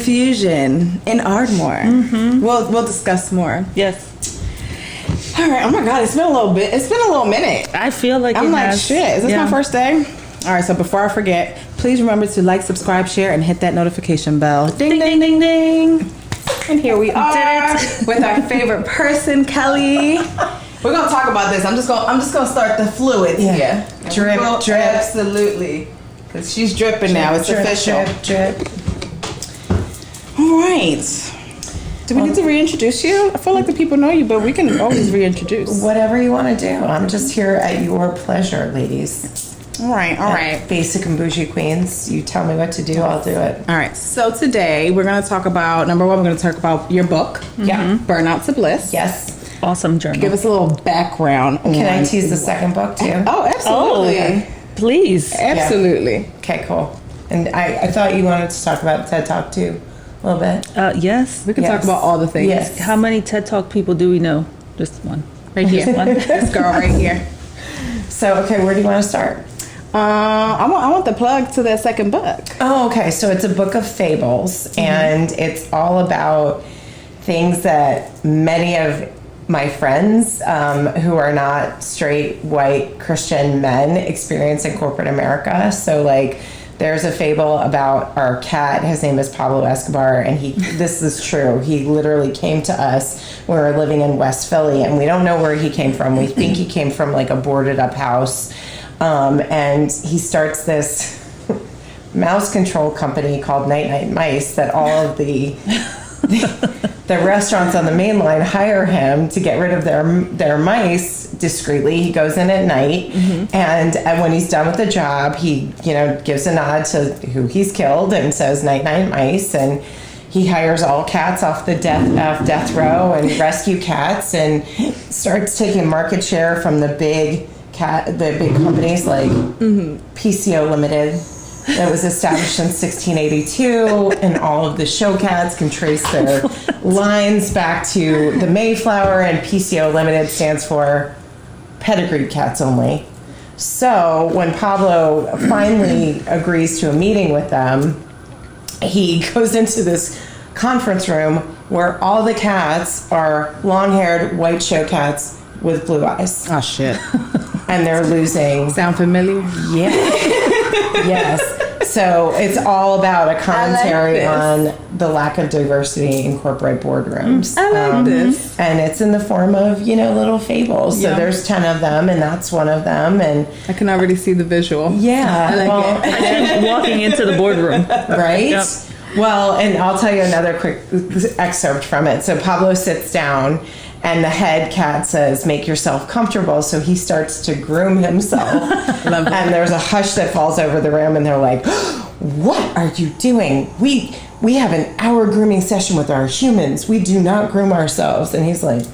Infusion in Ardmore. We'll discuss more. Yes. All right. Oh my God, it's been a little bit. It's been a little minute. I feel like I'm like, shit. Is this my first day? All right. So before I forget, please remember to like, subscribe, share, and hit that notification bell. Ding, ding, ding, ding. And here we are with our favorite person, Kelly. We're gonna talk about this. I'm just gonna start the fluids here. Drip, drip. Absolutely. Because she's dripping now. It's drip, official. Drip, drip. All right. Do we need to reintroduce you? I feel like the people know you, but we can always reintroduce. Whatever you want to do. I'm just here at your pleasure, ladies. All right. Basic and bougie queens. You tell me what to do, I'll do it. All right. So today we're going to talk about, number one, we're going to talk about your book. Yeah. Burnout to Bliss. Yes. Awesome journal. Give us a little background. Can I tease the second book too? Oh, absolutely. Oh, please. Absolutely. Yeah. Okay, cool. And I thought you wanted to talk about TED Talk too, a little bit. Yes. We can talk about all the things. Yes. How many TED Talk people do we know? Just one. Right here. This girl right here. So, okay, where do you want to start? I want the plug to that second book. Oh, okay. So it's a book of fables, and it's all about things that many of my friends who are not straight white Christian men experience in corporate America. So like there's a fable about our cat. His name is Pablo Escobar, and this is true. He literally came to us when we were living in West Philly, and we don't know where he came from. We think he came from like a boarded up house. And he starts this mouse control company called Night Night Mice that all of the restaurants on the main line hire him to get rid of their mice discreetly. He goes in at night, and when he's done with the job, he gives a nod to who he's killed and says Night Night Mice, and he hires all cats off the death row and rescue cats, and starts taking market share from the big companies like PCO Limited that was established in 1682, and all of the show cats can trace their lines back to the Mayflower, and PCO Limited stands for pedigreed cats only. So when Pablo finally agrees to a meeting with them, he goes into this conference room where all the cats are long-haired white show cats with blue eyes. Oh, shit. And they're losing. Sound familiar? Yeah. Yes. So it's all about a commentary on the lack of diversity in corporate boardrooms. I like this. And it's in the form of, little fables. So there's 10 of them, and that's one of them. And I can already see the visual. yeah. I like it. And walking into the boardroom. Right? Yep. Well, and I'll tell you another quick excerpt from it. So Pablo sits down, and the head cat says, "Make yourself comfortable." So he starts to groom himself. And there's a hush that falls over the room, and they're like, "What are you doing? We have an hour grooming session with our humans. We do not groom ourselves." And he's like,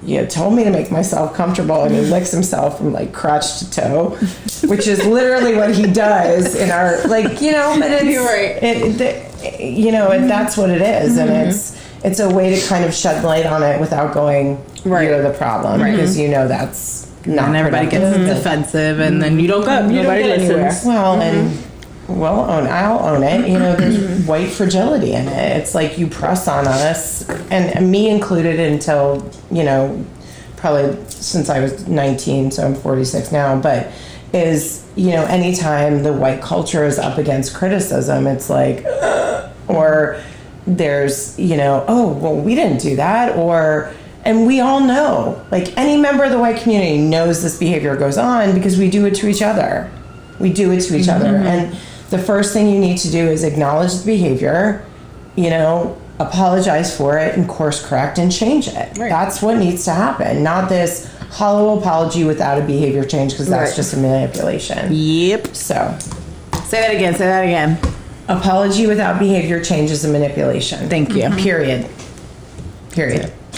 "You told me to make myself comfortable," and he licks himself from like crotch to toe, which is literally what he does in our but it's, you're right. That's what it is, and it's a way to kind of shed light on it without going, you're the problem, because that's not. And everybody gets defensive, and then you don't go. Nobody get anywhere. Well, I'll own it. There's white fragility in it. It's like you press on us, and me included, until probably since I was 19, so I'm 46 now. But anytime the white culture is up against criticism, it's like, or there's oh well, we didn't do that, and we all know, like any member of the white community knows this behavior goes on because we do it to each other. And the first thing you need to do is acknowledge the behavior, apologize for it, and course correct and change it. Right. That's what needs to happen, not this hollow apology without a behavior change, because that's just a manipulation. Yep. So say that again. Apology without behavior change is a manipulation. Thank you. Period.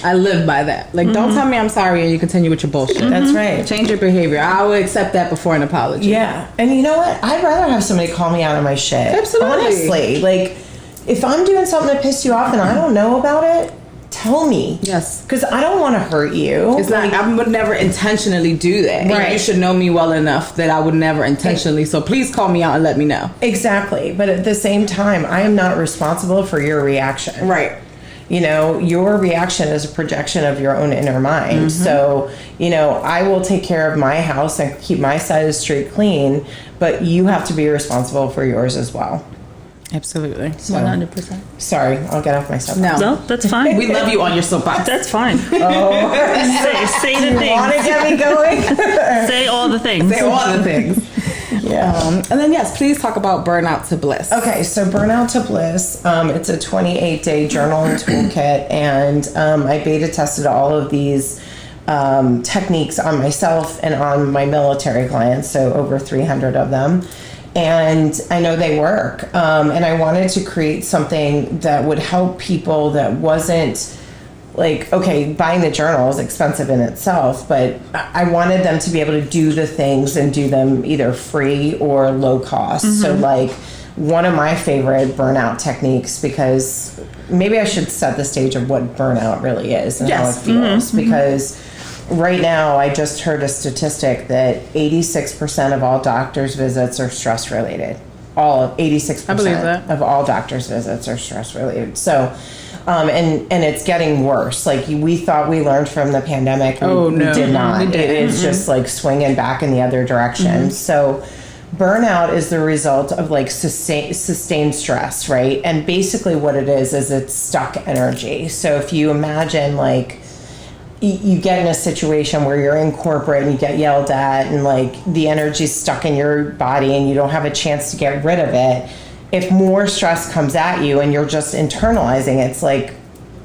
I live by that. Like, don't tell me I'm sorry and you continue with your bullshit. That's right. Change your behavior. I will accept that before an apology. Yeah. And you know what? I'd rather have somebody call me out on my shit. Absolutely. Honestly. Like, if I'm doing something that pissed you off and I don't know about it, tell me. Yes. Because I don't want to hurt you. It's like, I would never intentionally do that. Right. And you should know me well enough that I would never intentionally. So please call me out and let me know. Exactly. But at the same time, I am not responsible for your reaction. Right. You know, your reaction is a projection of your own inner mind. So, you know, I will take care of my house and keep my side of the street clean, but you have to be responsible for yours as well. Absolutely. 100%. Sorry, I'll get off my soapbox. No, that's fine. We love you on your soapbox. That's fine. Oh, Say the want to things. get me going? Say all the things. Say all the things. Yeah. And then, yes, please talk about Burnout to Bliss. Okay, so Burnout to Bliss, it's a 28-day journal and toolkit, and I beta tested all of these techniques on myself and on my military clients, so over 300 of them. And I know they work. And I wanted to create something that would help people that wasn't like, okay, buying the journal is expensive in itself, but I wanted them to be able to do the things and do them either free or low cost. So like one of my favorite burnout techniques, because maybe I should set the stage of what burnout really is and how it feels, because right now, I just heard a statistic that 86% of all doctors' visits are stress related. All of 86% I believe that. of all doctors' visits are stress related. So, and it's getting worse. Like we thought we learned from the pandemic. We did not. We didn't. It's just like swinging back in the other direction. So, burnout is the result of like sustained stress, right? And basically, what it is it's stuck energy. So if you imagine like you get in a situation where you're in corporate and you get yelled at and like the energy's stuck in your body and you don't have a chance to get rid of it. If more stress comes at you and you're just internalizing, it's like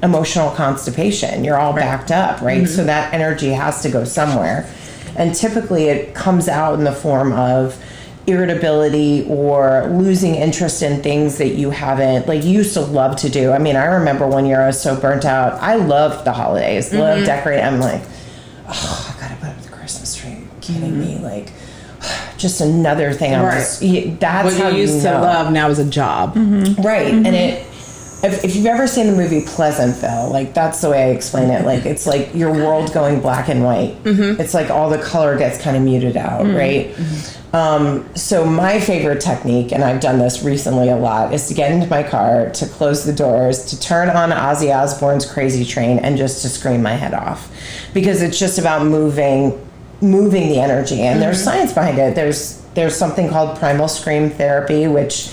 emotional constipation. You're all backed up, right? So that energy has to go somewhere. And typically it comes out in the form of irritability or losing interest in things that you haven't, like you used to love to do. I mean, I remember one year I was so burnt out. I loved the holidays, loved decorating. I'm like, oh, I gotta put up the Christmas tree. Are you kidding me? Like, just another thing. I'm just, that's what how you used to love now is a job. Right. And if you've ever seen the movie Pleasantville, like that's the way I explain it. Like it's like your world going black and white. It's like all the color gets kind of muted out, right? So my favorite technique, and I've done this recently a lot, is to get into my car, to close the doors, to turn on Ozzy Osbourne's Crazy Train, and just to scream my head off, because it's just about moving the energy. And there's science behind it. There's something called primal scream therapy, which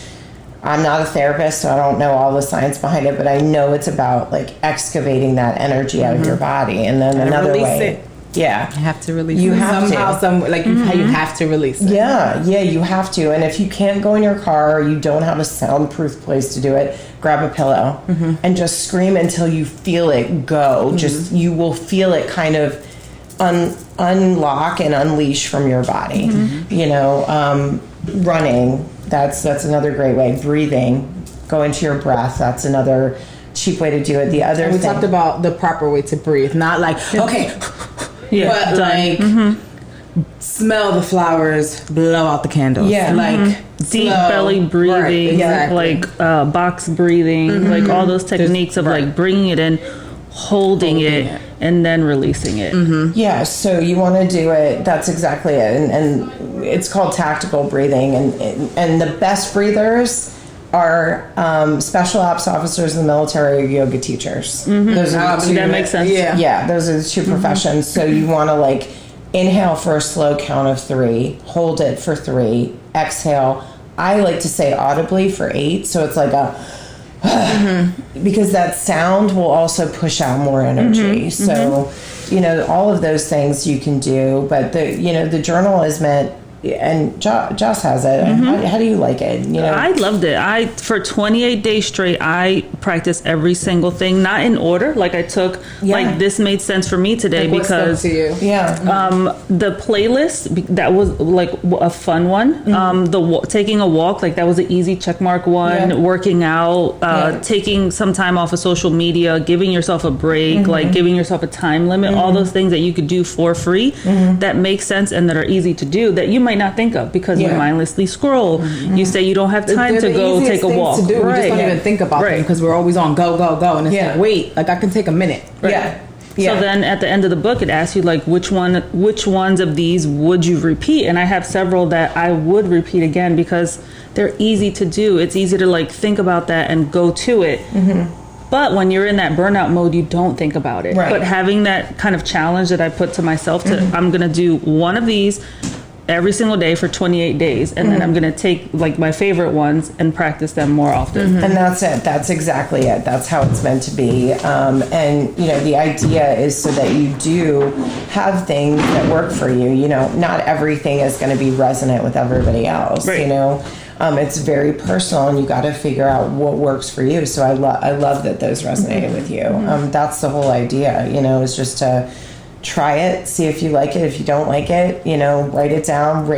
I'm not a therapist, so I don't know all the science behind it, but I know it's about like excavating that energy out of your body. And then another way. Yeah. You have to release You it. have Somehow, to. you have to release it. Yeah, you have to. And if you can't go in your car or you don't have a soundproof place to do it, grab a pillow and just scream until you feel it go. Just, you will feel it kind of unlock and unleash from your body. You know, running, that's another great way. Breathing, go into your breath, that's another cheap way to do it. The other We thing, talked about the proper way to breathe, not like, okay, but like smell the flowers, blow out the candles. Yeah. Like Deep slow. belly breathing, Right, exactly. like box breathing, like all those techniques of like bringing it in, holding it, and then releasing it. Yeah, so you want to do it, that's exactly it. And it's called tactical breathing. And the best breathers are special ops officers in the military or yoga teachers. Those are the two, That makes sense. yeah, those are the two professions. So you want to like inhale for a slow count of 3, hold it for 3, exhale. I like to say audibly for 8, so it's like a because that sound will also push out more energy. So, you know, all of those things you can do, but the journal is meant, and Jos has it. How do you like it? You know, I loved it. For 28 days straight, I practiced every single thing, not in order. Like I took, like this made sense for me today What spoke because to you? the playlist, that was like a fun one. Taking a walk, like that was an easy check mark one. Working out, taking some time off of social media, giving yourself a break, like giving yourself a time limit, all those things that you could do for free that make sense and that are easy to do, that you might might not think of because you mindlessly scroll. You say you don't have time They're to the go easiest take a things walk. to do. We just don't Right. even think about them Right. because we're always on go, go, go. And it's Yeah. like, wait, like I can take a minute. Yeah. Yeah. So then at the end of the book, it asks you like which ones of these would you repeat? And I have several that I would repeat again because they're easy to do. It's easy to like think about that and go to it. But when you're in that burnout mode, you don't think about it. Right. But having that kind of challenge that I put to myself to, I'm going to do one of these every single day for 28 days. And then I'm going to take like my favorite ones and practice them more often. And that's it. That's exactly it. That's how it's meant to be. And, you know, the idea is so that you do have things that work for you. You know, not everything is going to be resonant with everybody else, Right. you know. It's very personal, and you got to figure out what works for you. So I love that those resonated with you. That's the whole idea, you know, is just to try it, see if you like it. If you don't like it, you know, write it down.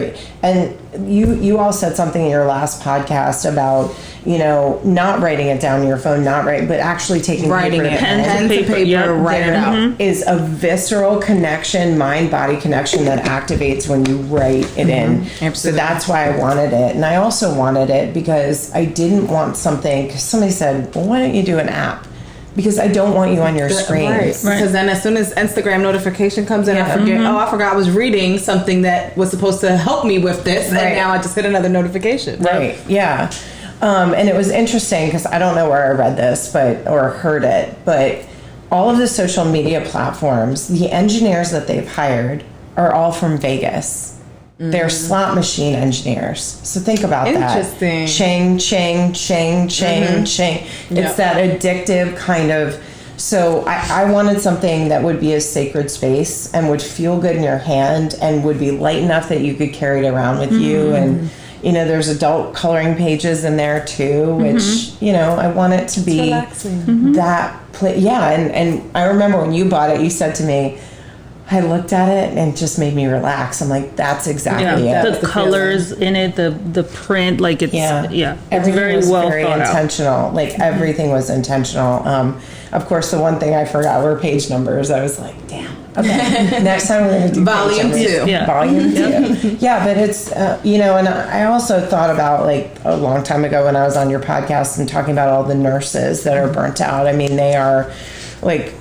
And you all said something in your last podcast about, you know, not writing it down on your phone, but actually taking Writing paper it, to pen. pen to paper, yep. write it out. Is a visceral connection, mind-body connection that activates when you write it in. So Absolutely. that's why I wanted it. And I also wanted it because I didn't want something, because somebody said, well, why don't you do an app? Because I don't want you on your screen. Right. Because then as soon as Instagram notification comes in, I forget, I forgot I was reading something that was supposed to help me with this. Right. And now I just hit another notification. Right. Yeah. And it was interesting because I don't know where I read this, or heard it, but all of the social media platforms, the engineers that they've hired are all from Vegas. They're slot machine engineers. So think about that. Interesting. Ching, ching, ching, ching, ching. It's that addictive kind of. So I wanted something that would be a sacred space and would feel good in your hand and would be light enough that you could carry it around with you. And, you know, there's adult coloring pages in there too, which, you know, I want it to be relaxing. that yeah. And I remember when you bought it, you said to me, I looked at it and it just made me relax. I'm like, that's exactly it. The colors in it, the print, like it's it's Everything very was well very thought out. intentional. Like everything was intentional. Of course, the one thing I forgot were page numbers. I was like, damn. Okay, next time we're gonna do Volume page numbers. 2. Yeah. Volume 2. Yeah, but it's you know, and I also thought about like a long time ago when I was on your podcast and talking about all the nurses that are burnt out. I mean, they are like.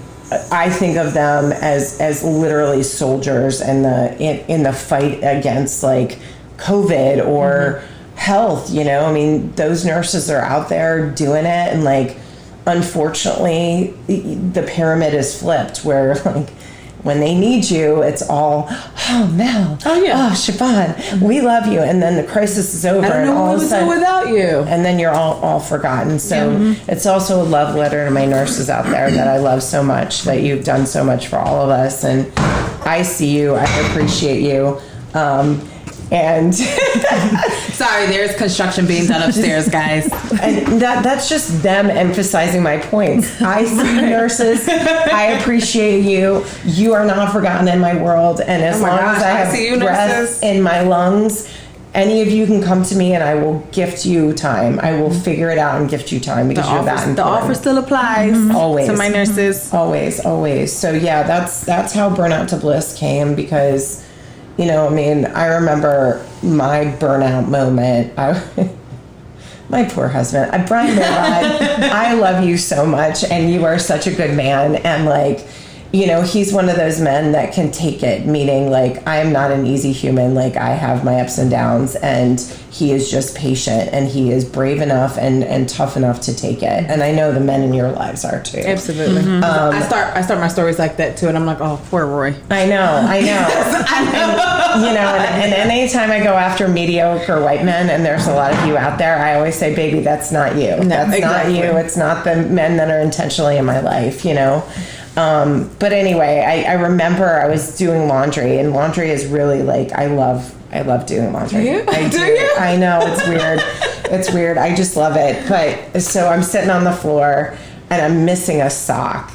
I think of them as literally soldiers in the fight against like COVID or health, you know. I mean, those nurses are out there doing it, and like unfortunately the pyramid is flipped where like when they need you, it's all, oh, Mel, oh, Siobhan, we love you. And then the crisis is over. I don't know and all what of we a would sudden, do without you. and then you're all forgotten. So it's also a love letter to my nurses out there that I love so much, that you've done so much for all of us. And I see you. I appreciate you. And Sorry, there's construction being done upstairs, guys. and that's just them emphasizing my points. I see you, nurses. I appreciate you. You are not forgotten in my world. And as long as I see you, have breath nurses. in my lungs, any of you can come to me and I will gift you time. I will figure it out and gift you time because you're that important. The offer still applies. Always. To my nurses. Always. So yeah, that's how Burnout to Bliss came, because, you know, I mean, I remember my burnout moment. My poor husband, Brian Meerbott, I love you so much, and you are such a good man, and like, you know, he's one of those men that can take it, meaning like, I am not an easy human. Like, I have my ups and downs, and he is just patient, and he is brave enough and tough enough to take it. And I know the men in your lives are too. Absolutely. I start my stories like that too, and I'm like, oh, poor Roy. I know. And, you know, and anytime I go after mediocre white men, and there's a lot of you out there, I always say, baby, that's not you. That's exactly. not you. It's not the men that are intentionally in my life, you know. But anyway, I remember I was doing laundry, and laundry is really like, I love doing laundry. Yeah? I do. I know, it's weird. It's weird. I just love it. But so I'm sitting on the floor and I'm missing a sock.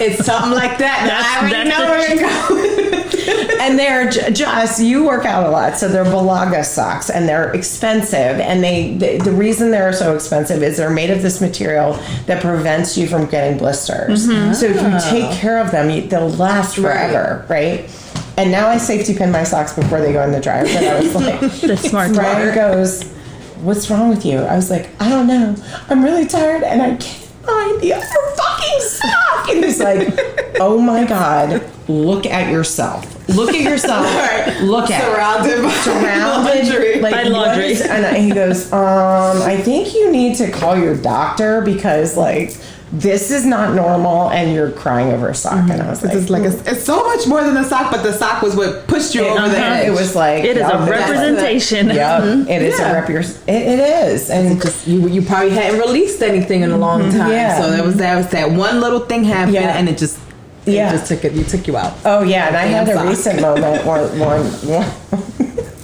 It's something like that. I already know where you're going. And they're just, you work out a lot, so they're Balaga socks, and they're expensive. And the reason they're so expensive is they're made of this material that prevents you from getting blisters. So if you take care of them, they'll last forever, right? And now I safety pin my socks before they go in the dryer. But I was like, The smart Brian goes, what's wrong with you? I was like, I don't know. I'm really tired and I can't find the other fucking sock. And he's like, oh my God, look at yourself. Look at yourself. Look at Surrounded surrounded by laundry. And he goes, I think you need to call your doctor because like this is not normal and you're crying over a sock. And I was like, it's so much more than a sock, but the sock was what pushed you over the edge. it was like It is a representation. It is it is. And Just you probably hadn't released anything in a long time. Yeah. So that was that one little thing happened and it just took you out. oh yeah, and I had a sock. recent moment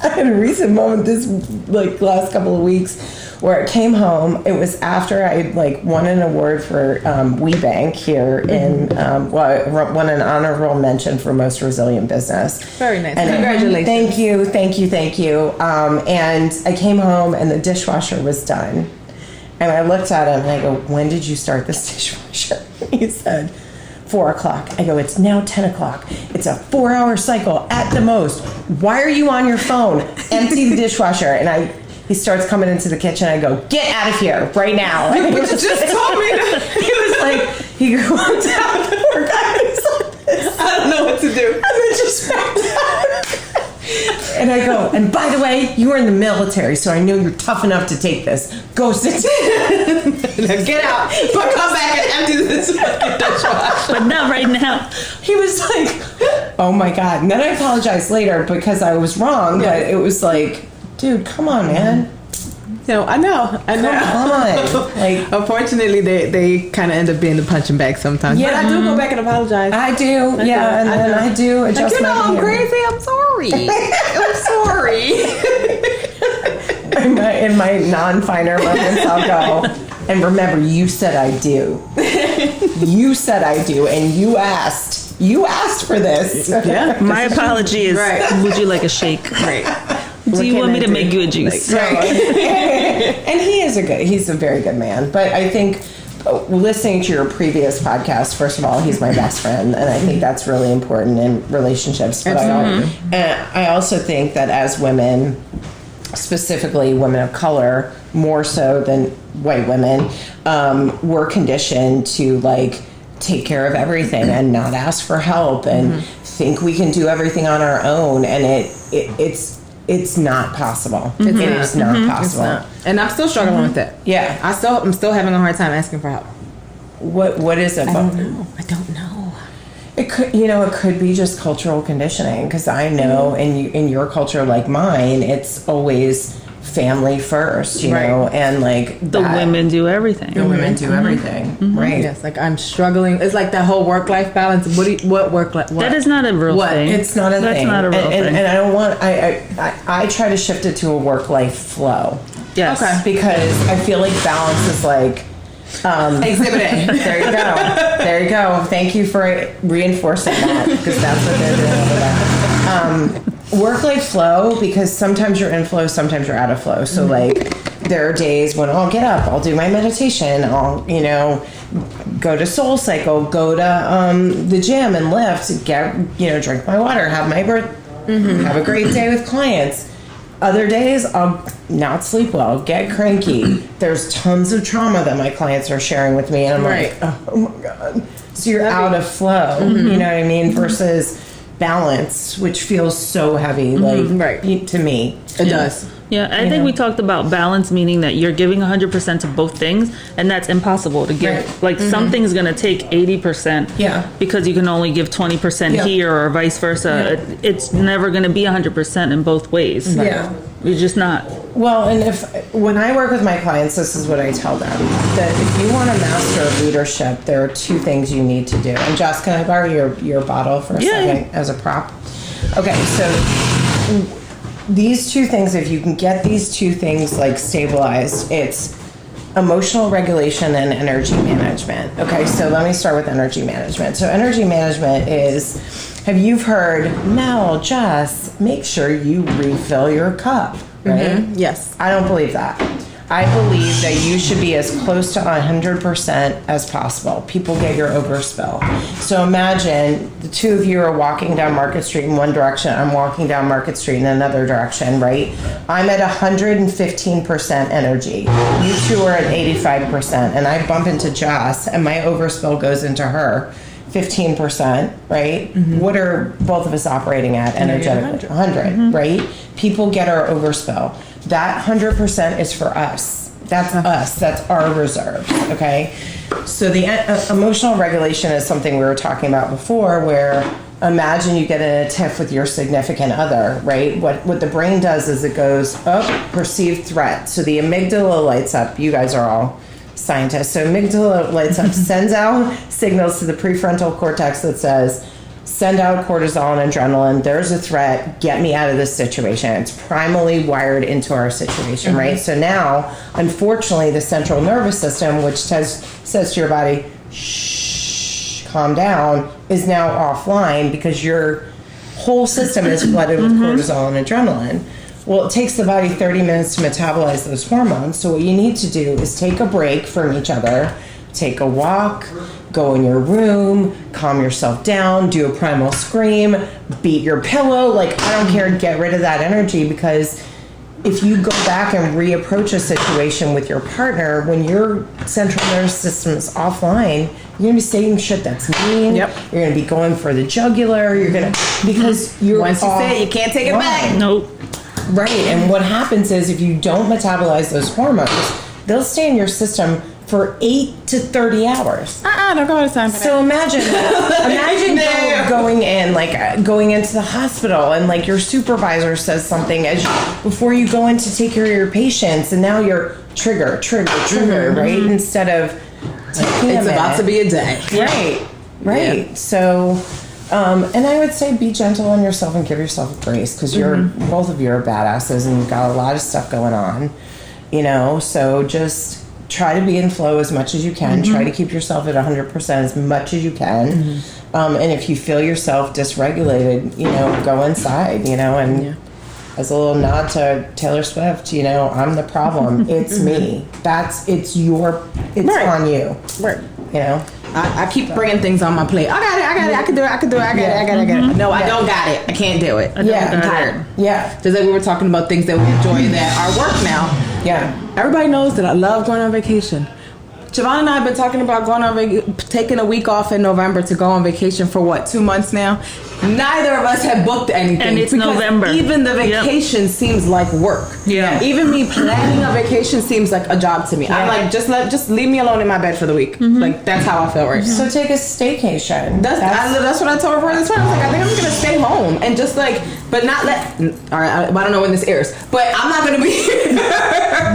I had a recent moment this like last couple of weeks where it came home. It was after I like won an award for WeBank here in I won an honorable mention for most resilient business. Very nice. And Congratulations. Thank you. And I came home and the dishwasher was done. And I looked at him and I go, when did you start this dishwasher? He said, 4 o'clock. I go, it's now 10 o'clock. It's a 4-hour cycle at the most. Why are you on your phone? Empty the dishwasher. And he starts coming into the kitchen. I go, get out of here right now. And he was just told me he was like, he walked out, the poor guy was like this. I don't know what to do. And then just backed out. And I go, and by the way, you were in the military, so I know you're tough enough to take this. Go sit down. Get out. But come back and empty this fucking dishwasher. But not right now. He was like, oh my God. And then I apologized later because I was wrong, but it was like, dude, come on, man. I know. Come on. Like, unfortunately, they kind of end up being the punching bag sometimes. Yeah. But I do go back and apologize. I do, yeah, and then I do adjust my I'm behavior. crazy. I'm sorry. I'm sorry. In my non-finer moments, I'll go, and remember, you said I do. You said I do, and you asked. You asked for this. Yeah. My apology is, would you like a shake? Right. Do you want me to make you a juice? And he's a very good man. But I think listening to your previous podcast, first of all, he's my best friend. And I think that's really important in relationships. But I also think that as women, specifically women of color, more so than white women, we're conditioned to like take care of everything and not ask for help and think we can do everything on our own. And it's not possible. It is not possible. It's not. And I'm still struggling with it. Yeah. I'm still having a hard time asking for help. What is it? I don't know. It could be just cultural conditioning, because I know in your culture like mine, it's always family first, you know, and like the women do everything. The women do everything, right? Yes, like I'm struggling. It's like that whole work-life balance. What work-life? That is not a real thing. It's not a That's thing. That's not a real thing. And I don't want. I try to shift it to a work-life flow. Yes. Okay. Because I feel like balance is like. Exhibit A. There you go. There you go. Thank you for reinforcing that, because that's what they're doing over there. Work-life flow, because sometimes you're in flow, sometimes you're out of flow. So like there are days when I'll get up, I'll do my meditation, I'll go to Soul Cycle, go to the gym and lift, drink my water, have my have a great day with clients. Other days, I'll not sleep well, get cranky. There's tons of trauma that my clients are sharing with me, and I'm like, oh my God. So you're out of flow, you know what I mean? Versus balance, which feels so heavy, to me. It does. Yeah, I think we talked about balance, meaning that you're giving 100% to both things, and that's impossible to give. Right. Like something's going to take 80%. Yeah. Because you can only give 20% here or vice versa. Yeah. It's never going to be 100% in both ways. Yeah. You're just not. Well, and when I work with my clients, this is what I tell them, that if you want to master leadership, there are two things you need to do. And Jos, can I borrow your bottle for a second as a prop? Okay, so these two things, if you can get these two things like stabilized, it's emotional regulation and energy management. Okay, so let me start with energy management. So energy management is, have you heard, Mel, Jos, make sure you refill your cup, right? Yes. I don't believe that. I believe that you should be as close to 100% as possible. People get your overspill. So imagine the two of you are walking down Market Street in one direction. I'm walking down Market Street in another direction, right? I'm at 115% energy. You two are at 85%. And I bump into Jos and my overspill goes into her. 15%, right? What are both of us operating at energetically? 100, right? People get our overspill. That 100% is for us. That's us. That's our reserves, okay? So the emotional regulation is something we were talking about before, where imagine you get in a tiff with your significant other, right? What the brain does is it goes, perceived threat. So the amygdala lights up. You guys are all scientists. So amygdala lights up, sends out signals to the prefrontal cortex that says, send out cortisol and adrenaline. There's a threat. Get me out of this situation. It's primally wired into our situation, right? So now, unfortunately, the central nervous system, which says to your body, shh, calm down, is now offline because your whole system is flooded with cortisol and adrenaline. Well, it takes the body 30 minutes to metabolize those hormones. So what you need to do is take a break from each other, take a walk, go in your room, calm yourself down, do a primal scream, beat your pillow. Like, I don't care, get rid of that energy, because if you go back and reapproach a situation with your partner, when your central nervous system is offline, you're going to be saying shit that's mean. Yep. You're going to be going for the jugular. You're going to, because you're once you say it, you can't take it back. Nope. Right. And what happens is if you don't metabolize those hormones, they'll stay in your system for 8 to 30 hours. Don't go to time for So imagine going into the hospital and like your supervisor says something before you go in to take care of your patients, and now you're trigger, right? Instead of it's about to be a day. Right. Yeah. So and I would say be gentle on yourself and give yourself grace, because you're both of you are badasses and you've got a lot of stuff going on, so just try to be in flow as much as you can. Try to keep yourself at 100% as much as you can. And if you feel yourself dysregulated, go inside, and as a little nod to Taylor Swift, I'm the problem. It's me. It's right. On you. Right. I keep bringing things on my plate. I got it. I can do it. I got it. No, I don't got it. I can't do it. I'm tired. Yeah. Just like we were talking about things that we enjoy that are work now. Yeah. Everybody knows that I love going on vacation. Javon and I have been talking about going on taking a week off in November to go on vacation for 2 months now. Neither of us have booked anything. And it's November. Even the vacation seems like work. Yeah. Even me planning a vacation seems like a job to me. Yeah. I'm like, just leave me alone in my bed for the week. Like, that's how I feel right now. So take a staycation. That's what I told her this time. I was like, I think I'm just gonna stay home and just like, but not let. All right, I don't know when this airs, but I'm not gonna be here.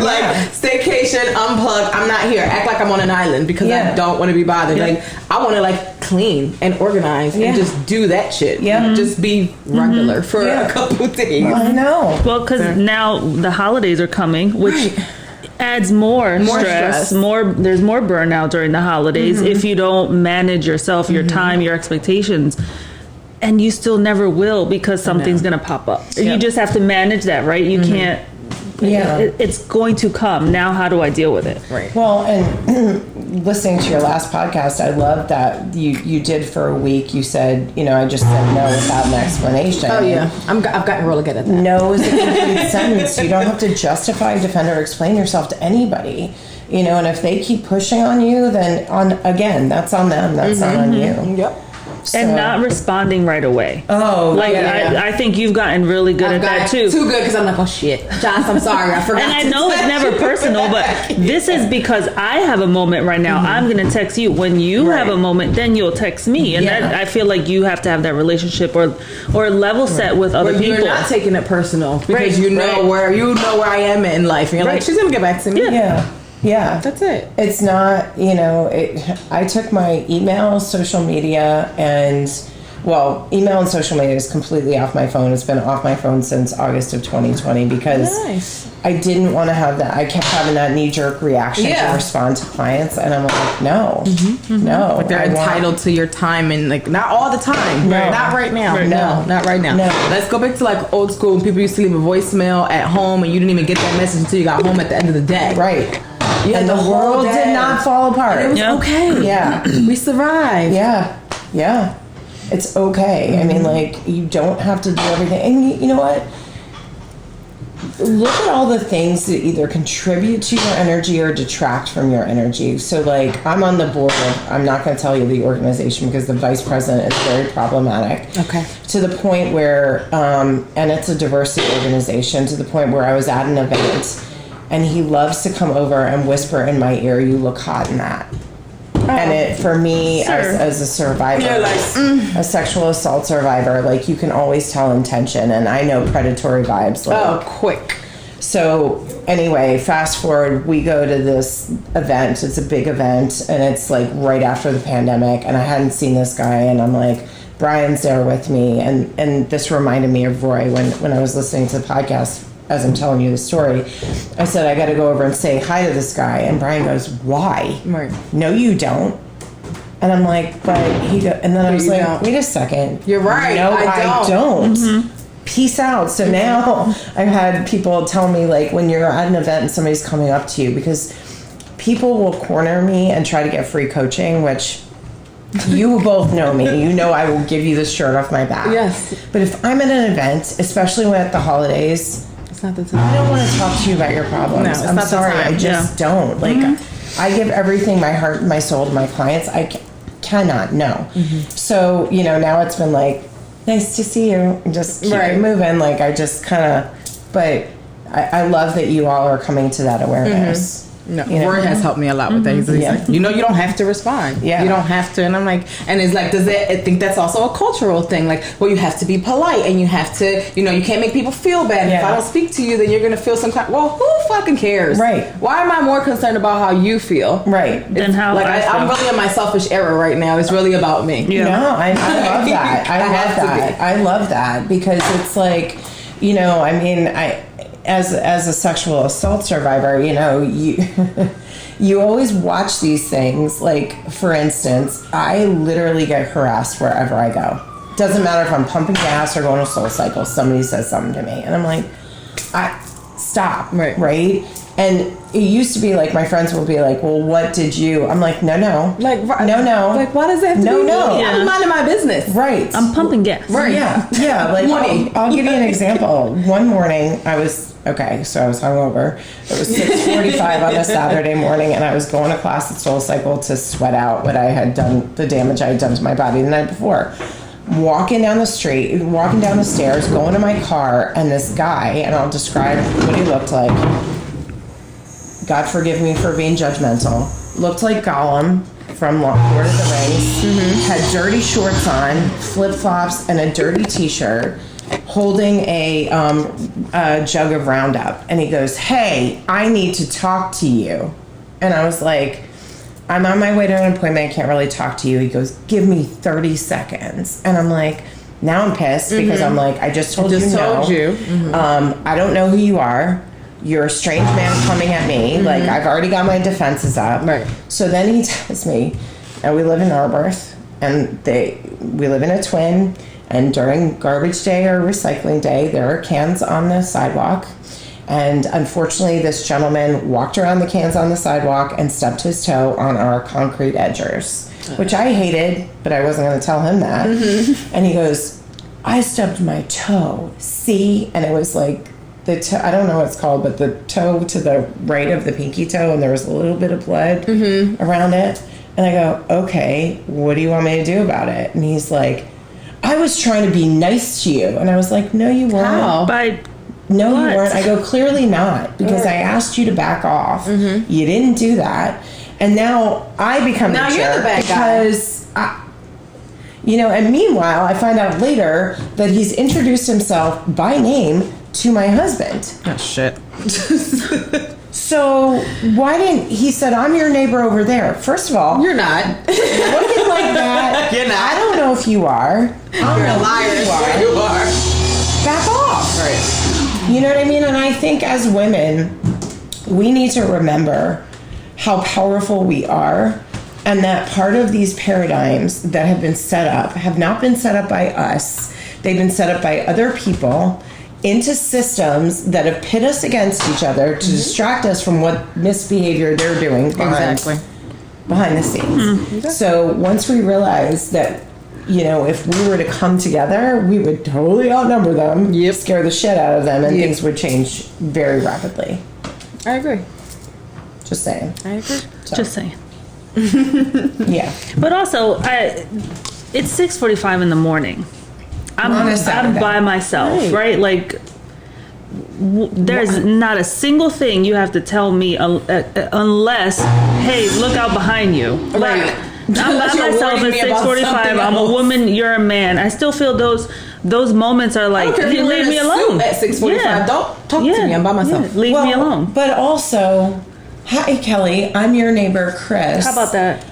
Like staycation, unplugged. I'm not here. Act like I'm on an island because I don't want to be bothered. Like I want to clean and organize and just do that shit. Yeah, just be regular for a couple of days. I know. Well, because now the holidays are coming, which adds more stress. There's more burnout during the holidays if you don't manage yourself, your time, your expectations. And you still never will, because something's going to pop up. You just have to manage that, right? You can't. Yeah, it's going to come. Now, how do I deal with it? Right. Well, and listening to your last podcast, I love that you did for a week. You said, I just said no without an explanation. Oh yeah, I've gotten really good at that. No is a complete sentence. You don't have to justify, defend, or explain yourself to anybody. And if they keep pushing on you, then that's on them. That's not on you. Yep. So. And not responding right away. Oh, I think you've gotten really good at that too. Too good, because I'm like, oh shit, Joss, I'm sorry, I forgot. And I know it's never personal, but this is because I have a moment right now. I'm going to text you. When you have a moment, then you'll text me. And that, I feel like you have to have that relationship or level set with other people. You're not taking it personal because you know where I am in life. And you're like, she's going to get back to me. Yeah. That's it. It's not, I took my email, social media, and Well, email and social media is completely off my phone. It's been off my phone since August of 2020 because I didn't want to have that. I kept having that knee-jerk reaction to respond to clients, and I'm like, no, no. Like they're entitled to your time, and like not all the time. No. Not right now. No, not right now. No. Let's go back to like old school when people used to leave a voicemail at home, and you didn't even get that message until you got home at the end of the day. Right. Yeah, and the world did not fall apart. And it was okay. Yeah. We survived. Yeah. Yeah. It's okay. I mean, like, you don't have to do everything. And you know what? Look at all the things that either contribute to your energy or detract from your energy. So, like, I'm on the board of, I'm not going to tell you the organization because the vice president is very problematic. Okay. To the point where, and it's a diversity organization, to the point where I was at an event and he loves to come over and whisper in my ear, "You look hot in that." And it, for me, as a survivor, a sexual assault survivor, like, you can always tell intention, and I know predatory vibes. Like, quick. So anyway, fast forward, we go to this event. It's a big event, and it's like right after the pandemic, and I hadn't seen this guy, and I'm like, Brian's there with me, and this reminded me of Roy when I was listening to the podcast. As I'm telling you the story, I said, I got to go over and say hi to this guy. And Brian goes, why? Right. No, you don't. And I'm like, but he go, and then I was like, wait a second. You're right. No, I don't. Peace out. So now I've had people tell me, like, when you're at an event and somebody's coming up to you, because people will corner me and try to get free coaching, which you both know me. You know I will give you the shirt off my back. Yes. But if I'm at an event, especially when at the holidays, not the time. I don't want to talk to you about your problems. No, it's I'm not sorry. the time. I just don't. Like, I give everything, my heart, my soul to my clients. I cannot, no. So, you know, now it's been like, nice to see you. Just keep it moving. Like, I just kind of, but I love that you all are coming to that awareness. No, Roy has helped me a lot with that. He's like, you know, you don't have to respond. Yeah. You don't have to. And I'm like, and it's like, I think that's also a cultural thing. Like, well, you have to be polite and you have to, you know, you can't make people feel bad. If I don't speak to you, then you're going to feel some kind, well, who fucking cares? Right. Why am I more concerned about how you feel? Right. Than how I'm really in my selfish era right now. It's really about me. Yeah. No, I love that. I love that because it's like, you know, I mean, as a sexual assault survivor, you know, you always watch these things. Like, for instance, I literally get harassed wherever I go. Doesn't matter if I'm pumping gas or going to Soul Cycle, somebody says something to me. And I'm like, stop. Right? And it used to be like, my friends will be like, well, what did you? I'm like, no. Like, no. Like, why does that have to be? No. I'm minding my business. Right. I'm pumping gas. Right. Yeah. Like, I'll give you an example. One morning, I was hungover. It was 6:45 on a Saturday morning, and I was going to class at Soul Cycle to sweat out what I had done, the damage I had done to my body the night before. Walking down the stairs, going to my car, and this guy, and I'll describe what he looked like. God forgive me for being judgmental. Looked like Gollum from Lord of the Rings. Had dirty shorts on, flip-flops, and a dirty t-shirt, holding a jug of Roundup. And he goes, hey, I need to talk to you. And I was like, I'm on my way to an appointment. I can't really talk to you. He goes, give me 30 seconds. And I'm like, now I'm pissed because I'm like, I just told you no. I don't know who you are. You're a strange man coming at me. Like, I've already got my defenses up. Right. So then he tells me, and we live in Arbor, and we live in a twin, and during garbage day or recycling day, there are cans on the sidewalk. And unfortunately, this gentleman walked around the cans on the sidewalk and stubbed his toe on our concrete edgers, which I hated, but I wasn't going to tell him that. And he goes, I stubbed my toe. See? And it was like, the toe, I don't know what it's called, but the toe to the right of the pinky toe, and there was a little bit of blood around it. And I go, okay, what do you want me to do about it? And he's like, I was trying to be nice to you. And I was like, no, you weren't. How? No, you weren't. I go, clearly not, because I asked you to back off. You didn't do that. And now I become the jerk. Now you're the bad guy. You know, and meanwhile, I find out later that he's introduced himself by name to my husband. Oh, shit. So why didn't he said, I'm your neighbor over there. First of all, you're not. Look at like that. You're not. I don't know if you are. You're a liar. You are. Back off. Right. You know what I mean? And I think as women, we need to remember how powerful we are, and that part of these paradigms that have been set up have not been set up by us. They've been set up by other people into systems that have pit us against each other to distract us from what misbehavior they're doing behind the scenes. So once we realize that, you know, if we were to come together, we would totally outnumber them, scare the shit out of them, and things would change very rapidly. I agree. Just saying. I agree. So, Just saying. yeah. But also, it's 6:45 in the morning. I'm by myself, right? Like, there's not a single thing you have to tell me unless, hey, look out behind you. Right. Like, I'm by myself at 6:45. I'm a woman. You're a man. I still feel those moments are like, you leave me alone at 6:45. Yeah. Don't talk to me. I'm by myself. Yeah. Leave me alone. But also, hi Kelly, I'm your neighbor Chris. How about that?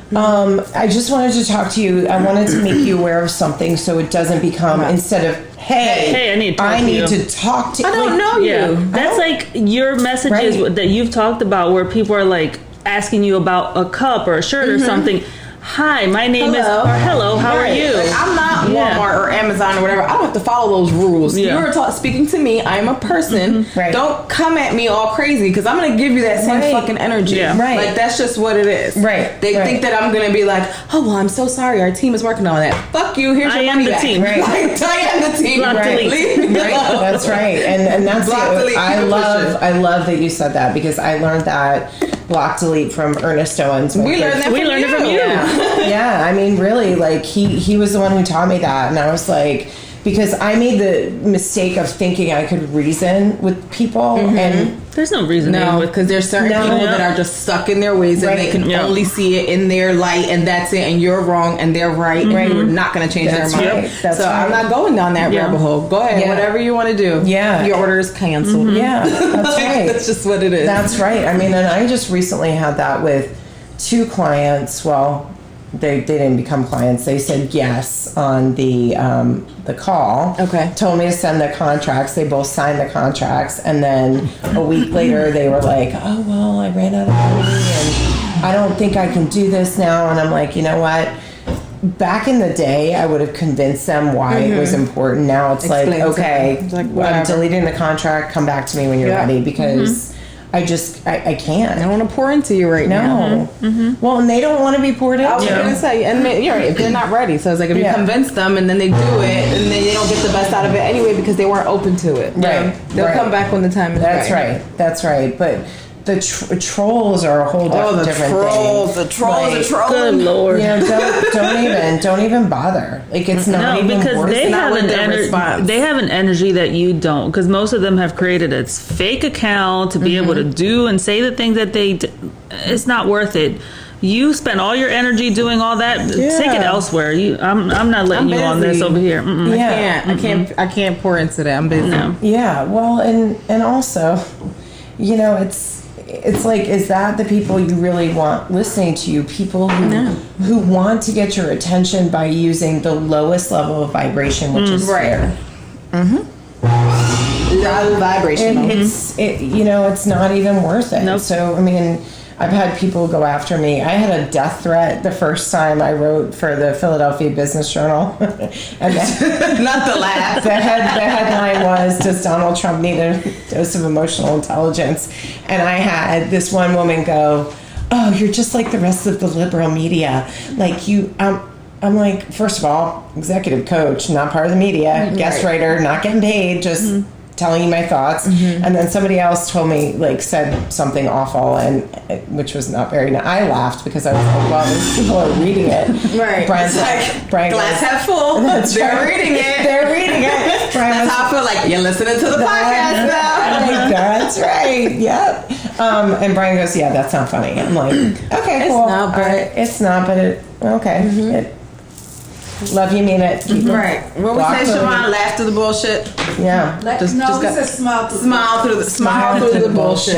I just wanted to talk to you. I wanted to make you aware of something so it doesn't become, instead of hey, I need to talk to you. I don't know Yeah, you. that's like your messages that you've talked about where people are like asking you about a cup or a shirt or something. Hi, my name is, or hello, how are you? Like, I'm not Walmart or Amazon or whatever. I don't have to follow those rules. Yeah. You're speaking to me. I am a person. Right. Don't come at me all crazy because I'm going to give you that same fucking energy. Yeah. Right. Like, that's just what it is. Right. They think that I'm going to be like, oh, well, I'm so sorry. Our team is working on that. Fuck you. Here's your money back. Team. Right. Like, I am the team. Block delete. Leave me Right, alone. that's right, and that's Block it. delete, I keep it love that you said that because I learned that block delete from Ernest Owens. We learned it from you. Yeah, I mean, really, like he was the one who taught me that, and I was like, because I made the mistake of thinking I could reason with people, and There's no reason. No, because there's certain people that are just stuck in their ways and they can only see it in their light, and that's it. And you're wrong, and they're right, and we're not going to change their mind. Right. That's so right. I'm not going down that rabbit hole. Go ahead, whatever you want to do. Yeah, your order is canceled. Yeah, that's right. That's just what it is. That's right. I mean, and I just recently had that with 2 clients. Well, they didn't become clients. They said yes on the call. Okay. Told me to send the contracts. They both signed the contracts, and then a week later they were like, "Oh well, I ran out of money, and I don't think I can do this now." And I'm like, you know what? Back in the day, I would have convinced them why it was important. Now it's like, okay, I'm deleting the contract. Come back to me when you're ready, because I can't. I don't want to pour into you right now. Well, and they don't want to be poured into. I was going to say, and you're right, if they're not ready. So it's like if you convince them and then they do it, and then they don't get the best out of it anyway because they weren't open to it. Right. They'll come back when the time is That's right. That's right. But the trolls are a whole different thing. The trolls. Good Lord. You know, don't even bother. Like, it's not even because worth they it. have an response. they have an energy that you don't, because most of them have created a fake account to be able to do and say the things that they it's not worth it. You spend all your energy doing all that. Take it elsewhere. I'm not letting you on this over here. I can't pour into that. I'm busy. No. Yeah, well, and also, you know, it's like, is that the people you really want listening to you? People who want to get your attention by using the lowest level of vibration, which is fear. Low vibration. It's not even worth it. Nope. So, I mean, I've had people go after me. I had a death threat the first time I wrote for the Philadelphia Business Journal. And Not the last. the headline was, "Does Donald Trump need a dose of emotional intelligence?" And I had this one woman go, "Oh, you're just like the rest of the liberal media. Like you, I'm like, first of all, executive coach, not part of the media, guest writer, not getting paid, just telling you my thoughts." And then somebody else told me, like, said something awful, and which was not very nice. I laughed because I was like, well, these people are reading it. Right. Brian's Brian Glass half full. They're reading it. They're reading it. That's how I feel like you're listening to the podcast now. That's right. Yep. And Brian goes, "Yeah, that's not funny." I'm like, okay, It's cool. not, but it's not, but it okay. Love you, mean it. Keep it. Right. What we say, Siobhan, laugh through the bullshit. Yeah. Smile through the bullshit.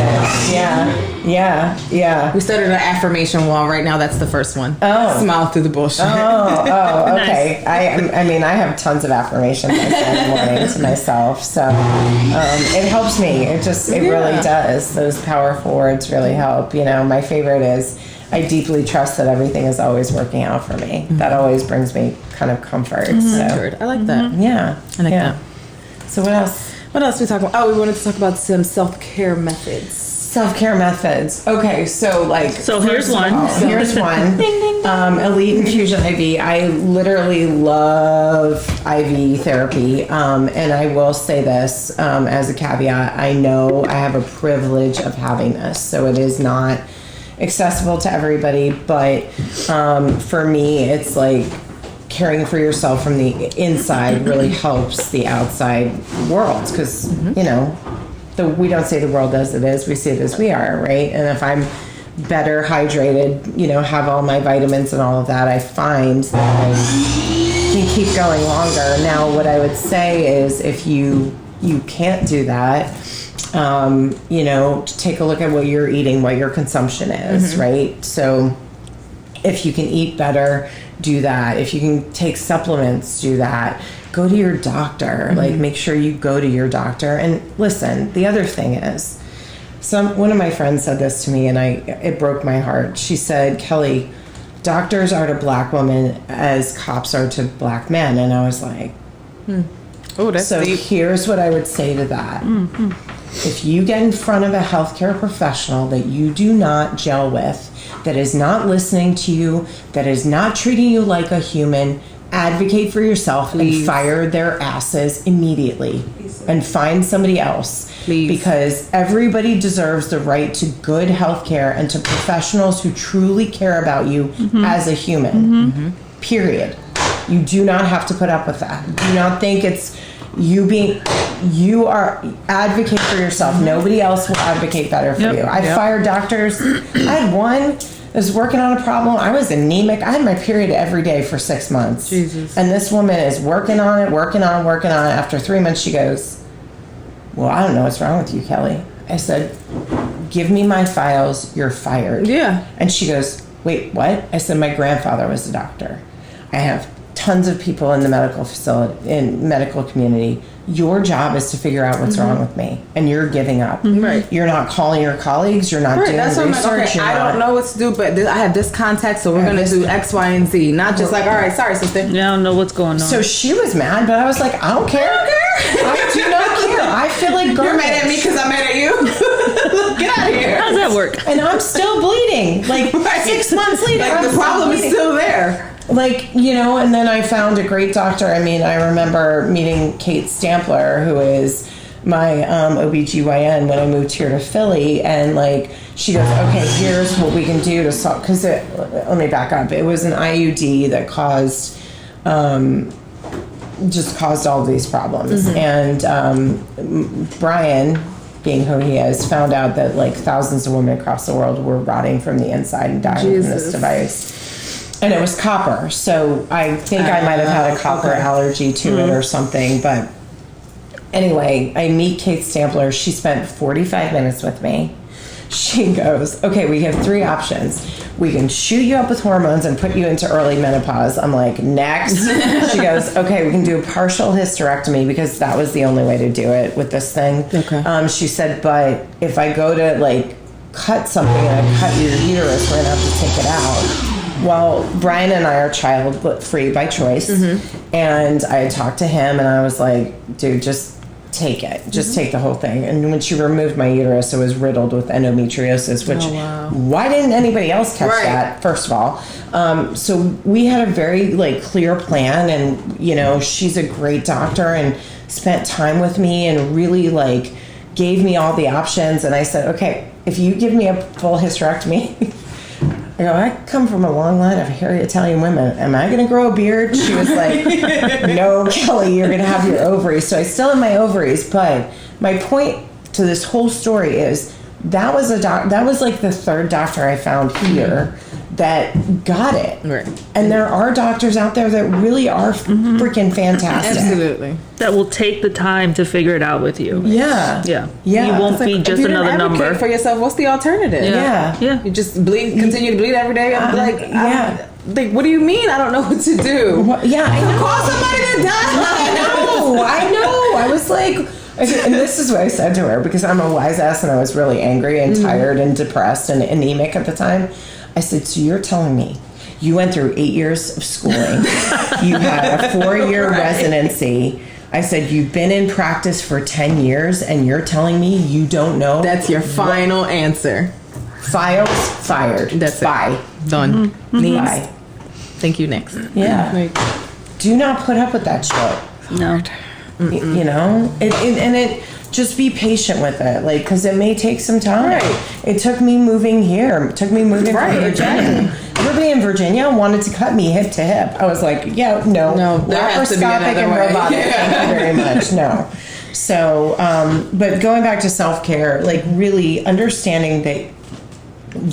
Yeah. We started an affirmation wall right now. That's the first one. Oh. Smile through the bullshit. Okay. I mean, I have tons of affirmations I say in the morning to myself, so it helps me. It really does. Those powerful words really help. You know, my favorite is, I deeply trust that everything is always working out for me. That always brings me kind of comfort. So. I like that. Yeah. I like that. So what else? What else we talk about? Oh, we wanted to talk about some self-care methods. Self-care methods. Okay, so here's one. Here's one. Ding, ding, ding. Elite Infusion IV. I literally love IV therapy. And I will say this as a caveat. I know I have a privilege of having this, so it is not accessible to everybody, but for me, it's like caring for yourself from the inside really helps the outside world, because you know, we don't say the world as it is, we see it as we are, right? And if I'm better hydrated, you know, have all my vitamins and all of that, I find that I can keep going longer. Now, what I would say is, if you can't do that, you know, take a look at what you're eating, what your consumption is, right? So if you can eat better, do that. If you can take supplements, do that. Go to your doctor. Like, make sure you go to your doctor. And listen, the other thing is, one of my friends said this to me, and it broke my heart. She said, Kelly, doctors are to black women as cops are to black men. And I was like, Oh, that's so deep. Here's what I would say to that. If you get in front of a healthcare professional that you do not gel with, that is not listening to you, that is not treating you like a human, advocate for yourself and fire their asses immediately and find somebody else. Please. Because everybody deserves the right to good healthcare and to professionals who truly care about you as a human. Period. You do not have to put up with that. Do not think it's you are advocate for yourself. Nobody else will advocate better for you. I've fired doctors. I had one that was working on a problem. I was anemic. I had my period every day for 6 months. Jesus. And this woman is working on it. After 3 months, she goes, well, I don't know what's wrong with you, Kelly. I said, give me my files. You're fired. Yeah. And she goes, wait, what? I said, my grandfather was a doctor. I have tons of people in the medical community. Your job is to figure out what's wrong with me, and you're giving up. Right. You're not calling your colleagues. You're not doing That's what research. I'm like, okay, I don't know what to do, but I have this contact, so we're going to do X, Y, and Z. Not just like, all right, sorry, sister. Yeah, I don't know what's going on. So she was mad, but I was like, I don't care. I do not care. I feel like garbage. You're mad at me because I'm mad at you? Get out of here. How does that work? And I'm still bleeding. Like 6 months later, Like, the problem is still there. Like, you know, and then I found a great doctor. I mean, I remember meeting Kate Stampler, who is my OBGYN when I moved here to Philly. And, like, she goes, okay, here's what we can do to solve. Because, let me back up. It was an IUD that caused all of these problems. And Brian, being who he is, found out that, like, thousands of women across the world were rotting from the inside and dying from this device. And it was copper, so I think I might have had a copper allergy to it or something. But anyway, I meet Kate Stampler. She spent 45 minutes with me. She goes, okay, we have 3 options. We can shoot you up with hormones and put you into early menopause. I'm like, next. She goes, okay, we can do a partial hysterectomy, because that was the only way to do it with this thing. Okay. She said, but if I go to, like, cut something and I cut your uterus, we're going to have to take it out. Well, Brian and I are child-free by choice, and I had talked to him, and I was like, dude, just take it. Just take the whole thing. And when she removed my uterus, it was riddled with endometriosis, which, why didn't anybody else catch that, first of all? So we had a very, like, clear plan, and, you know, she's a great doctor and spent time with me and really, like, gave me all the options. And I said, okay, if you give me a full hysterectomy... I go, I come from a long line of hairy Italian women. Am I going to grow a beard? She was like, no, Kelly, you're going to have your ovaries. So I still have my ovaries. But my point to this whole story is that was like the 3rd doctor I found here that got it. Right. And there are doctors out there that really are freaking fantastic. Absolutely. That will take the time to figure it out with you. Yeah. Yeah. Yeah. You won't It's like, be if just you didn't another advocate number. for yourself, what's the alternative? Yeah. Yeah. You just bleed, continue to bleed every day. I'm like, yeah. like, what do you mean? I don't know what to do. Yeah, I know. Call somebody to die. I know. I was like, and this is what I said to her because I'm a wise ass and I was really angry and tired and depressed and anemic at the time. I said, so you're telling me you went through 8 years of schooling, you had a 4-year residency. I said, you've been in practice for 10 years and you're telling me you don't know? That's your final answer. Files fired. That's it. Bye. Done. Bye. Thank you. Next. Yeah. Like, Do not put up with that shit. No. You know, and it just be patient with it, like, because it may take some time. Right. It took me moving here. It took me moving Right, from Virginia. Everybody in Virginia wanted to cut me hip to hip. I was like, yeah, no, there has to be laparoscopic another and way. robotic. Yeah. Thank you very much. No. So, but going back to self-care, like really understanding that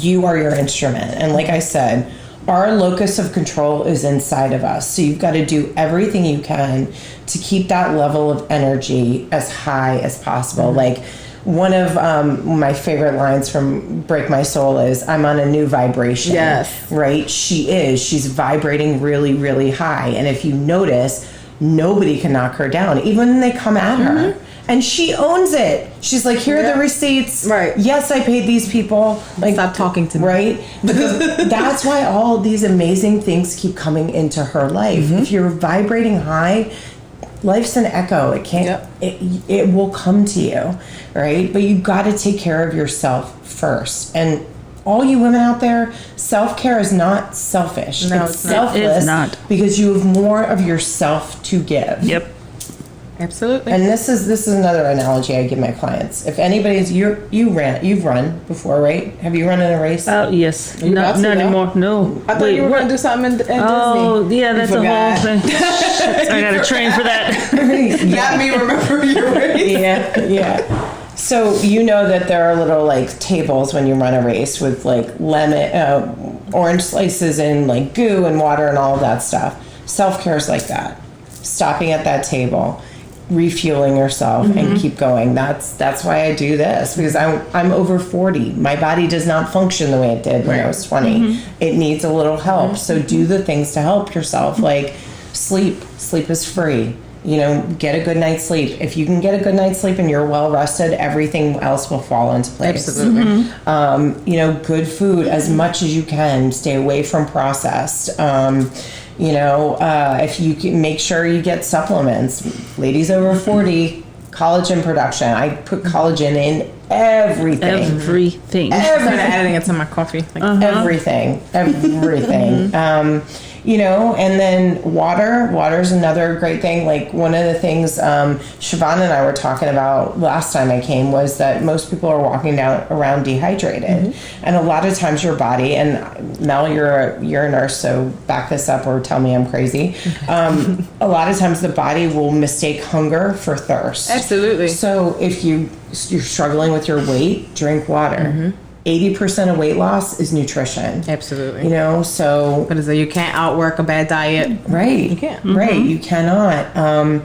you are your instrument, and like I said, our locus of control is inside of us. So you've got to do everything you can to keep that level of energy as high as possible. Like one of my favorite lines from Break My Soul is, I'm on a new vibration. Yes. Right? She's vibrating really, really high. And if you notice, nobody can knock her down, even when they come at her. And she owns it. She's like, here are the receipts. Right. Yes, I paid these people. Like, stop talking to me. Right? Because that's why all these amazing things keep coming into her life. If you're vibrating high, life's an echo. It can't, it will come to you. Right? But you got to take care of yourself first. And all you women out there, self-care is not selfish. No, it's it's not. selfless. It's not. Because you have more of yourself to give. Yep. Absolutely. And this is another analogy I give my clients. If anybody's you've run before, right? Have you run in a race? Yes. you about Not to, anymore. No. I thought you were going to do something in Disney. Oh, yeah, that's You a whole forgot. thing. I got to train for that. Got me remember your race. Yeah. So you know that there are little like tables when you run a race with like lemon, orange slices and like goo and water and all of that stuff. Self-care is like that. Stopping at that table, refueling yourself and keep going. That's why I do this, because I'm over 40. My body does not function the way it did when I was 20. It needs a little help. So do the things to help yourself, like sleep. Sleep is free. You know, get a good night's sleep. If you can get a good night's sleep and you're well rested, everything else will fall into place. Absolutely. You know, good food as much as you can. Stay away from processed. If you can, make sure you get supplements. Ladies over 40, collagen production. I put collagen in everything. Everything. I started adding it to my coffee. Like, Everything. And then water's another great thing. Like one of the things Siobhan and I were talking about last time I came was that most people are walking around dehydrated, and a lot of times your body, and Mel, you're a nurse, so back this up or tell me I'm crazy. A lot of times the body will mistake hunger for thirst. Absolutely. So if you're struggling with your weight, drink water. 80% of weight loss is nutrition. absolutely. You know, so But is it, you can't outwork a bad diet. right, You can't. right, you cannot. And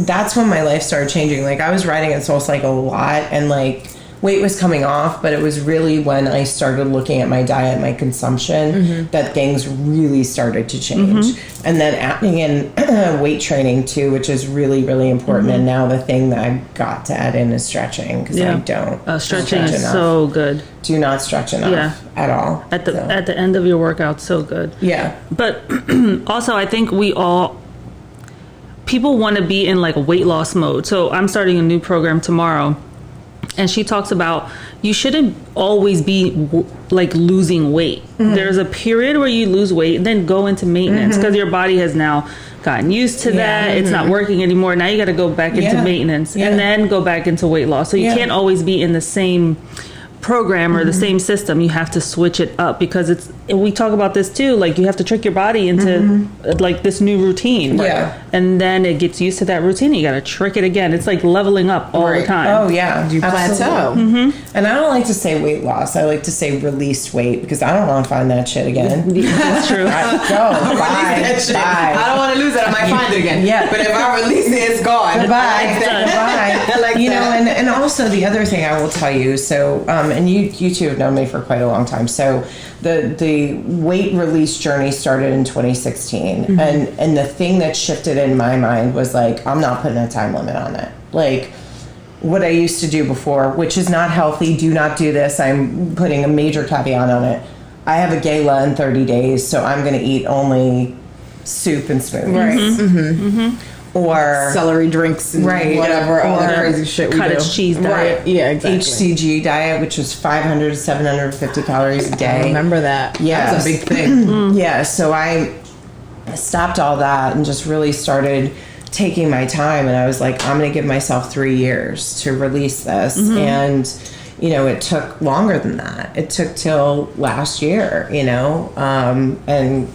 that's when my life started changing. Like I was riding at Soul Cycle a lot, and like weight was coming off, but it was really when I started looking at my diet, my consumption, that things really started to change. And then adding in weight training too, which is really, really important. And now the thing that I've got to add in is stretching, because I don't Stretching is enough. so good. Do not stretch enough at all. At the end of your workout, so good. Yeah. But also, I think people want to be in like a weight loss mode. So I'm starting a new program tomorrow, and she talks about you shouldn't always be like losing weight. There's a period where you lose weight and then go into maintenance, because your body has now gotten used to that. It's not working anymore. Now you got to go back into maintenance and then go back into weight loss. So you can't always be in the same program or the same system. You have to switch it up because we talk about this too, like you have to trick your body into like this new routine. Yeah. And then it gets used to that routine. You got to trick it again. It's like leveling up all the time. Oh yeah. You plateau. And I don't like to say weight loss. I like to say released weight because I don't want to find that shit again. That's true. Bye. I don't want to lose it. I might find it again. Yeah. But if I release it, it's gone. Goodbye. I like You know, that. and also the other thing I will tell you, so and you two have known me for quite a long time. So the weight release journey started in 2016, and the thing that shifted in my mind was like, I'm not putting a time limit on it. Like what I used to do before, which is not healthy. Do not do this. I'm putting a major caveat on it. I have a gala in 30 days, so I'm going to eat only soup and smoothies. Right. Or celery drinks and whatever other crazy shit we do. Cottage cheese diet. Right. Yeah, exactly. HCG diet, which was 500 to 750 calories a day. I remember that. Yeah, That's a big thing. Yeah, so I stopped all that and just really started taking my time, and I was like, I'm going to give myself 3 years to release this. And you know, it took longer than that. It took till last year, you know, and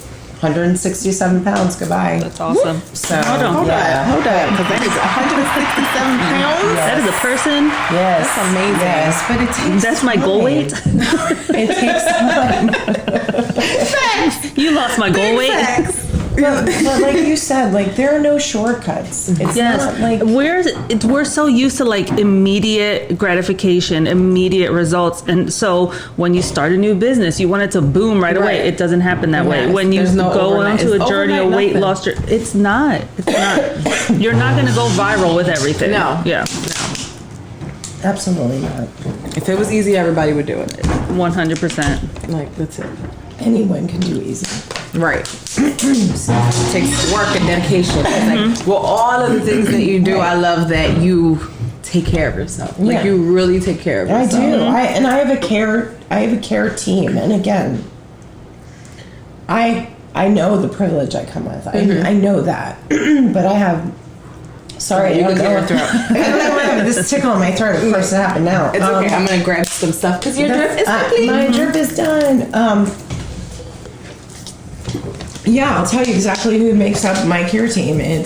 167 pounds. Goodbye. That's awesome. So Hold on. Hold up, because that is 167 pounds. That is a person. Yes, That's amazing. Yes, but it takes. That's my goal weight. It takes time. You lost my goal weight. But like you said, like there are no shortcuts. It's not like we're so used to like immediate gratification, immediate results, and so when you start a new business, you want it to boom right away. It doesn't happen that way. When you There's no go overnight. onto It's a journey of overnight weight nothing. loss, it's not. You're not going to go viral with everything. No. Yeah. absolutely not. If it was easy, everybody would do it. 100%. Like, that's it. Anyone can do easy. Right. It takes work and dedication. It's like, well, all of the things that you do, I love that you take care of yourself. Like, Yeah. you really take care of I yourself. do. I have a care team, and again, I know the privilege I come with. I know that, but I have. Sorry, You I can don't get know. your throat. I don't know why I have this tickle in my throat. Of course, it happened now. It's okay. I'm gonna grab some stuff because your drip is complete. My drip is done. Yeah, I'll tell you exactly who makes up my care team. I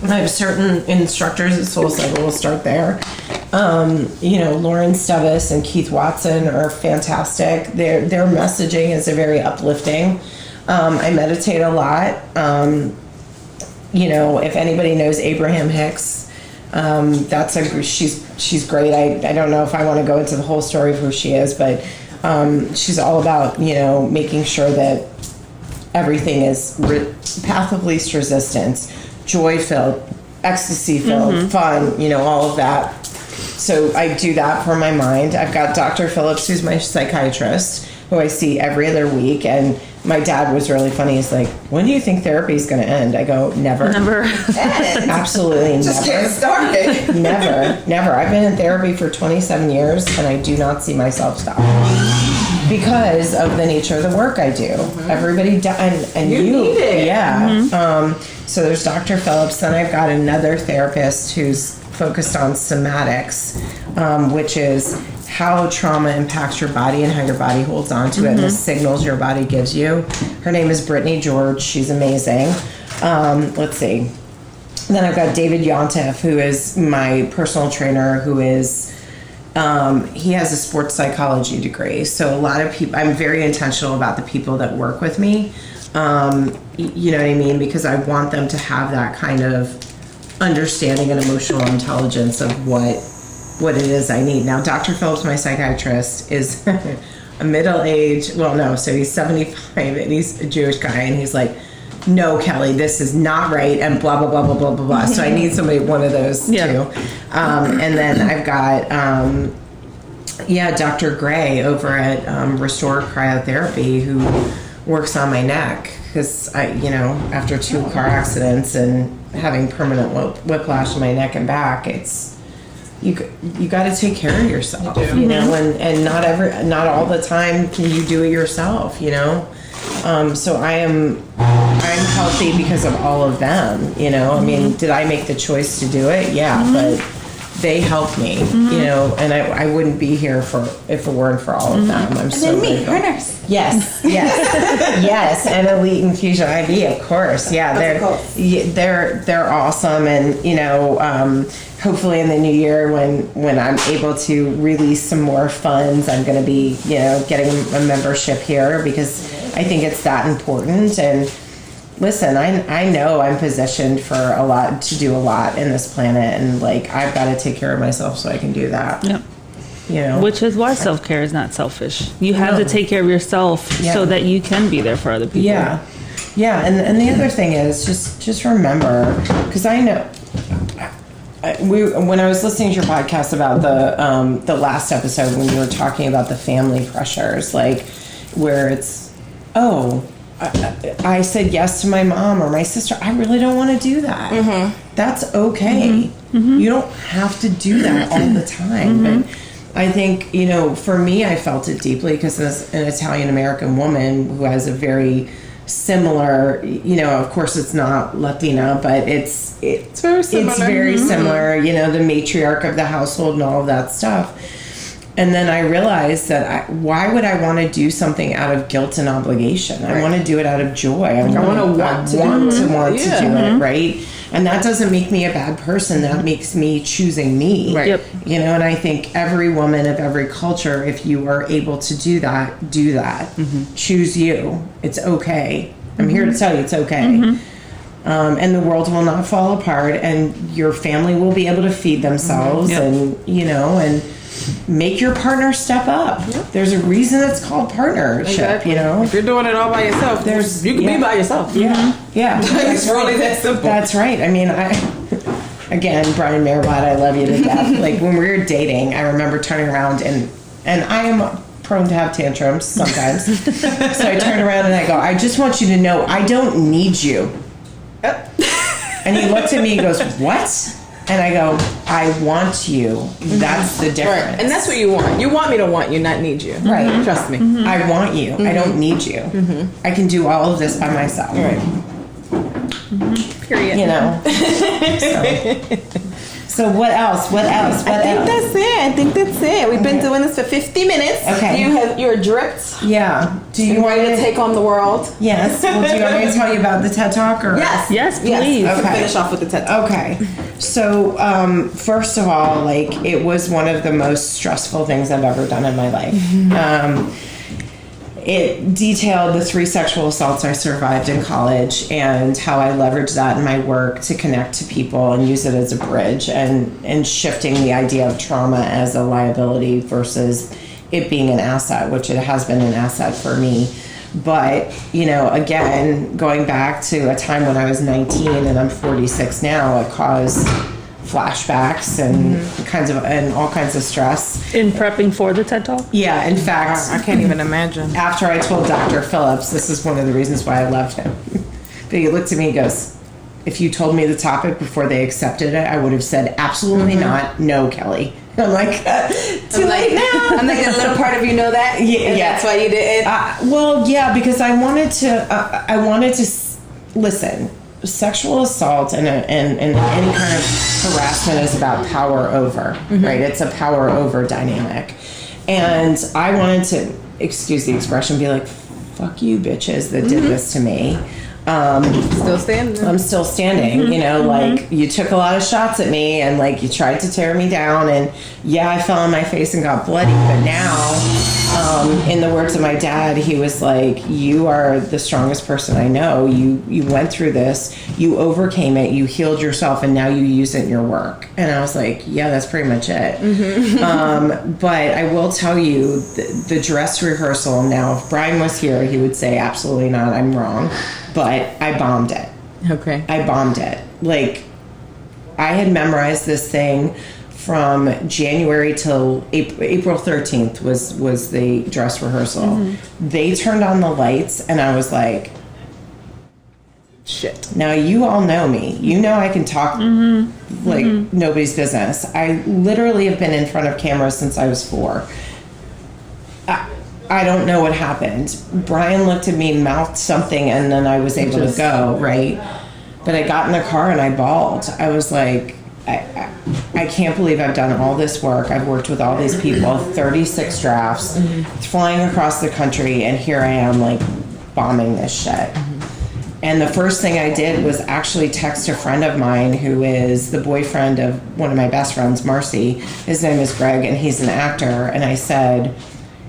have certain instructors at SoulCycle. We'll start there. You know, Lauren Stevis and Keith Watson are fantastic. Their messaging is very uplifting. I meditate a lot. You know, if anybody knows Abraham Hicks, she's great. I don't know if I want to go into the whole story of who she is, but she's all about, you know, making sure that everything is path of least resistance, joy-filled, ecstasy-filled, fun, you know, all of that. So I do that for my mind. I've got Dr. Phillips, who's my psychiatrist, who I see every other week. And my dad was really funny. He's like, when do you think therapy is going to end? I go, never. Never. Absolutely never. Just get started. Never. I've been in therapy for 27 years, and I do not see myself stopping. Because of the nature of the work I do. Everybody does, and you need it. Yeah. So there's Dr. Phillips. Then I've got another therapist who's focused on somatics, which is how trauma impacts your body and how your body holds on to it and the signals your body gives you. Her name is Brittany George. She's amazing. Let's see. Then I've got David Yontef, who is my personal trainer, who is he has a sports psychology degree. So a lot of people, I'm very intentional about the people that work with me. You know what I mean? Because I want them to have that kind of understanding and emotional intelligence of what it is I need. Now, Dr. Phillips, my psychiatrist, is a middle-aged, so he's 75 and he's a Jewish guy, and he's like, no, Kelly, this is not right, and blah, blah, blah, blah, blah, blah, blah. So I need somebody, one of those too. And then I've got, Dr. Gray over at Restore Cryotherapy, who works on my neck, because after 2 car accidents and having permanent whiplash in my neck and back, it's, you got to take care of yourself, you know, and not all the time can you do it yourself, you know. So I'm healthy because of all of them, you know. I mean, did I make the choice to do it? Yeah, they help me, you know, and I wouldn't be here if it weren't for all of them. I'm so grateful. Partners. Yes, yes, and Elite Infusion IV, of course. Yeah, they're awesome, and you know, hopefully in the new year when I'm able to release some more funds, I'm going to be, you know, getting a membership here because I think it's that important. And listen, I know I'm positioned to do a lot in this planet, and like I've got to take care of myself so I can do that. Yep. You know, Which is why self-care is not selfish. You have to take care of yourself so that you can be there for other people. Yeah. Yeah. And the other thing is just remember, because I know when I was listening to your podcast about the last episode, when you were talking about the family pressures, like where it's, I said yes to my mom or my sister. I really don't want to do that. That's okay. You don't have to do that all the time. But I think, you know, for me, I felt it deeply because as an Italian American woman who has a very similar, you know, of course it's not Latina, but it's very similar. It's very similar, you know, the matriarch of the household and all of that stuff. And then I realized that why would I want to do something out of guilt and obligation? I want to do it out of joy. I want to do it, right? And that doesn't make me a bad person. That makes me choosing me. Right. Yep. You know, and I think every woman of every culture, if you are able to do that, do that. Choose you. It's okay. I'm here to tell you it's okay. And the world will not fall apart, and your family will be able to feed themselves, and, you know, and make your partner step up. There's a reason it's called partnership, you know? If you're doing it all by yourself, you can be by yourself. Yeah. It's really that simple. That's right. I mean, again, Brian Meerbott, I love you to death. Like when we were dating, I remember turning around and I am prone to have tantrums sometimes. So I turned around and I go, I just want you to know I don't need you. And he looked at me and goes, what? And I go, I want you. That's the difference. Right. And that's what you want. You want me to want you, not need you. Right. Trust me. I want you. I don't need you. I can do all of this by myself. Right. Period. You know. So what else? I think that's it. We've been doing this for 50 minutes. Okay. You're dripped. Yeah. Do you want to take on the world? Yes. Well, do you want me to tell you about the TED Talk? Or? Yes, please. Okay. Finish off with the TED Talk. Okay. So, first of all, like, it was one of the most stressful things I've ever done in my life. It detailed the 3 sexual assaults I survived in college and how I leveraged that in my work to connect to people and use it as a bridge, and shifting the idea of trauma as a liability versus it being an asset, which it has been an asset for me. But, you know, again, going back to a time when I was 19 and I'm 46 now, it caused flashbacks and all kinds of stress. In prepping for the TED Talk? Yeah, in fact, I can't even imagine. After I told Dr. Phillips, this is one of the reasons why I loved him. But he looked at me and goes, if you told me the topic before they accepted it, I would have said absolutely not. No, Kelly. I'm like, too late now. I'm like, a little part of you know that? Yeah. That's why you did it? Well, yeah, because I wanted to listen. Sexual assault and any kind of harassment is about power over, right? It's a power over dynamic. And I wanted to, excuse the expression, be like, fuck you bitches that did this to me. Still standing. I'm still standing, you know, like you took a lot of shots at me and like you tried to tear me down, and yeah, I fell on my face and got bloody, but now, in the words of my dad, he was like, you are the strongest person I know. You went through this, you overcame it, you healed yourself, and now you use it in your work. And I was like, yeah, that's pretty much it. But I will tell you the dress rehearsal, now if Brian was here, he would say absolutely not, I'm wrong. But I bombed it. Okay. I bombed it. Like, I had memorized this thing from January till April 13th was the dress rehearsal. They turned on the lights, and I was like, shit. Now, you all know me. You know I can talk like nobody's business. I literally have been in front of cameras since I was 4. I don't know what happened. Brian looked at me, mouthed something, and then I was able to go, right? But I got in the car and I bawled. I was like, I can't believe I've done all this work. I've worked with all these people, 36 drafts, flying across the country, and here I am, like, bombing this shit. And the first thing I did was actually text a friend of mine who is the boyfriend of one of my best friends, Marcy. His name is Greg, and he's an actor. And I said,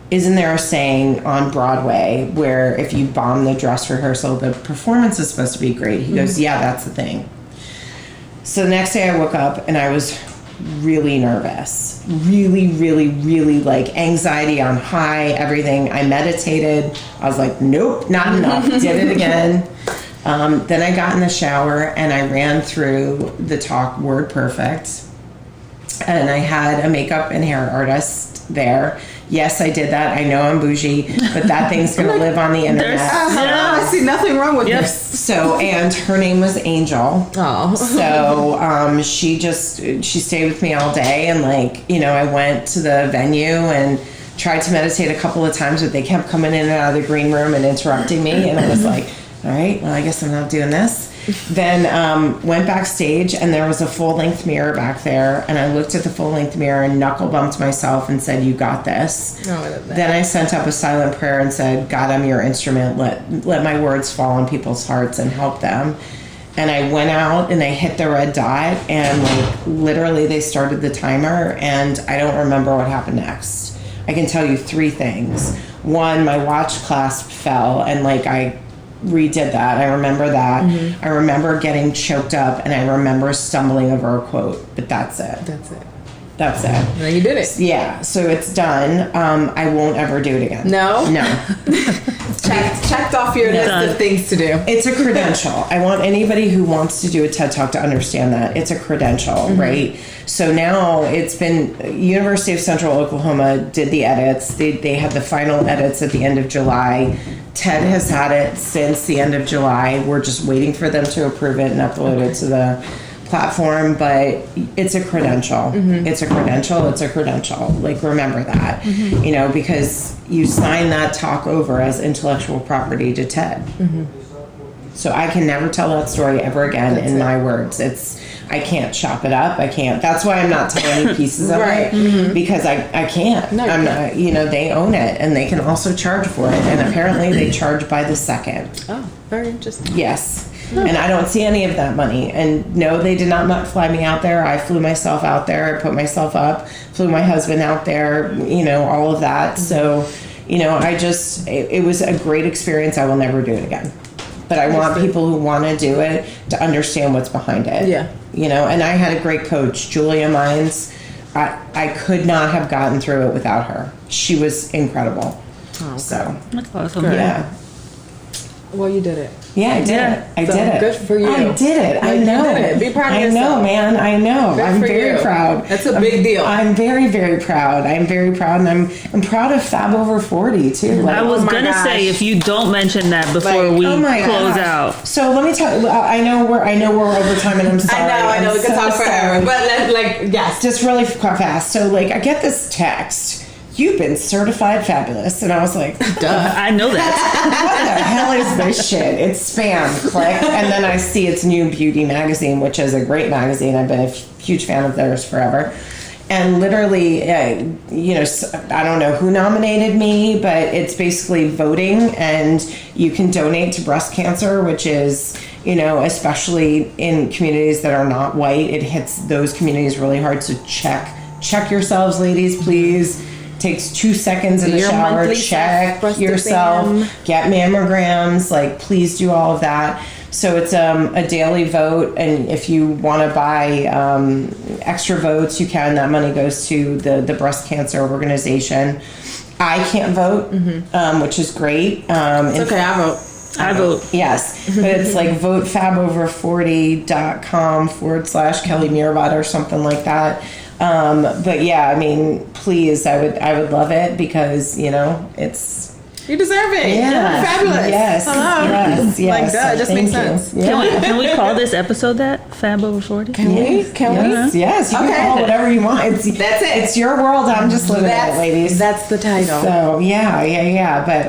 isn't there a saying on Broadway where if you bomb the dress rehearsal, the performance is supposed to be great? He goes, yeah, that's the thing. So the next day I woke up and I was really nervous. Really, really, really, like, anxiety on high, everything. I meditated. I was like, nope, not enough. Did it again. Then I got in the shower and I ran through the talk word perfect. And I had a makeup and hair artist there. Yes, I did that. I know I'm bougie, but that thing's going to live on the internet. I see nothing wrong with this. So, and her name was Angel. Oh. So, she stayed with me all day. And, like, you know, I went to the venue and tried to meditate a couple of times, but they kept coming in and out of the green room and interrupting me. And I was like, all right, well, I guess I'm not doing this. Then went backstage, and there was a full-length mirror back there, and I looked at the full-length mirror and knuckle-bumped myself and said, you got this. Oh, I love that. Then I sent up a silent prayer and said, God, I'm your instrument. Let my words fall on people's hearts and help them. And I went out, and I hit the red dot, and, like, literally they started the timer, and I don't remember what happened next. I can tell you 3 things. One, my watch clasp fell, and, like, I redid that. I remember that. I remember getting choked up, and I remember stumbling over a quote, but that's it. That's it. Now you did it. Yeah, so it's done. I won't ever do it again. No? Checked off your list of things to do. It's a credential. I want anybody who wants to do a TED Talk to understand that. It's a credential, right? So now it's been, University of Central Oklahoma did the edits. They had the final edits at the end of July. TED has had it since the end of July. We're just waiting for them to approve it and upload it to the platform, but it's a credential. It's a credential. It's a credential. Like, remember that, you know, because you sign that talk over as intellectual property to TED. So I can never tell that story ever again in my words. I can't chop it up. I can't. That's why I'm not telling you pieces of it, because I can't. No, I'm not. You know, they own it, and they can also charge for it, and apparently they charge by the second. Oh, very interesting. Yes. And I don't see any of that money. And no, they did not fly me out there. I flew myself out there. I put myself up, flew my husband out there, you know, all of that. So, you know, it was a great experience. I will never do it again. But I want people who want to do it to understand what's behind it. Yeah. You know, and I had a great coach, Julia Mines. I could not have gotten through it without her. She was incredible. Oh, so. That's awesome. Yeah. Well, you did it. Yeah, I did it. I did it. Good for you. I did it. I know. You did it. Be proud of yourself. I know, man. I know. Good I'm for very you. proud. That's a big deal. I'm very, very proud. I'm very proud, and I'm proud of Fab Over 40 too. Like, I was gonna say, if you don't mention that before we close out. So let me tell you. I know we're over time, and I'm sorry. I know. We can talk forever, but yes, just really fast. So I get this text. You've been certified fabulous. And I was like, duh. I know that. What the hell is this shit? It's spam. Click. And then I see it's New Beauty magazine, which is a great magazine. I've been a huge fan of theirs forever. And literally, you know, I don't know who nominated me, but it's basically voting, and you can donate to breast cancer, which is, you know, especially in communities that are not white, it hits those communities really hard. So check yourselves, ladies, please. Takes 2 seconds in the shower, check yourself, get mammograms, like, please do all of that. So it's a daily vote, and if you want to buy extra votes, you can. That money goes to the breast cancer organization. I can't vote, which is great. It's okay, I vote. I vote. Yes, but it's like votefabover40.com/Kelly Meerbott or something like that. But yeah, I mean, please, I would love it, because, you know, you deserve it. Yeah. Fabulous. Yes. Hello. Yes. Like that. It just makes sense. Yeah. Can we call this episode that? Fab Over 40? Can we? Yes. You can call it whatever you want. That's it. It's your world. I'm just living it, ladies. That's the title. So yeah. But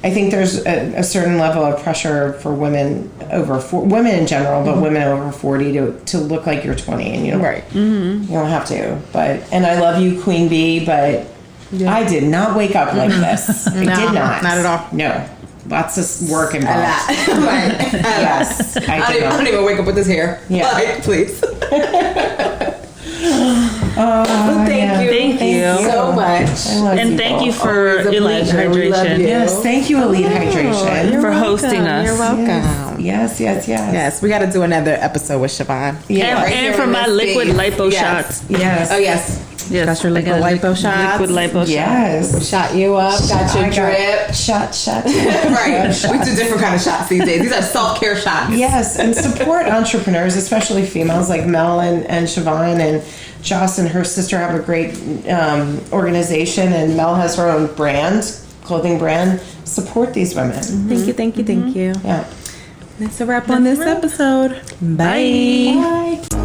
I think there's a certain level of pressure for women women in general, but women over 40 to look like you're 20, and you don't, you don't have to. But and I love you, Queen Bee, but I did not wake up like this. I did not at all. No, lots of work involved. Yes, I don't even wake up with this hair. Yeah, like, please. Thank you so much. And thank you for Elite Hydration. Yes, thank you, Elite Hydration, for hosting us. You're welcome. Yes. We got to do another episode with Siobhan. Yeah, and for my liquid lipo shots. Yes. Oh yes. Yes, got your liquid lipo shots. Liquid lipo shots. Yes. Shot you up. Got your drip. Shot. Right. We do different kind of shots these days. These are self-care shots. Yes, and support entrepreneurs, especially females like Mel and Siobhan, and Jos and her sister have a great organization, and Mel has her own clothing brand. Support these women. Thank you. Yeah. That's a wrap on this episode. Bye. Bye.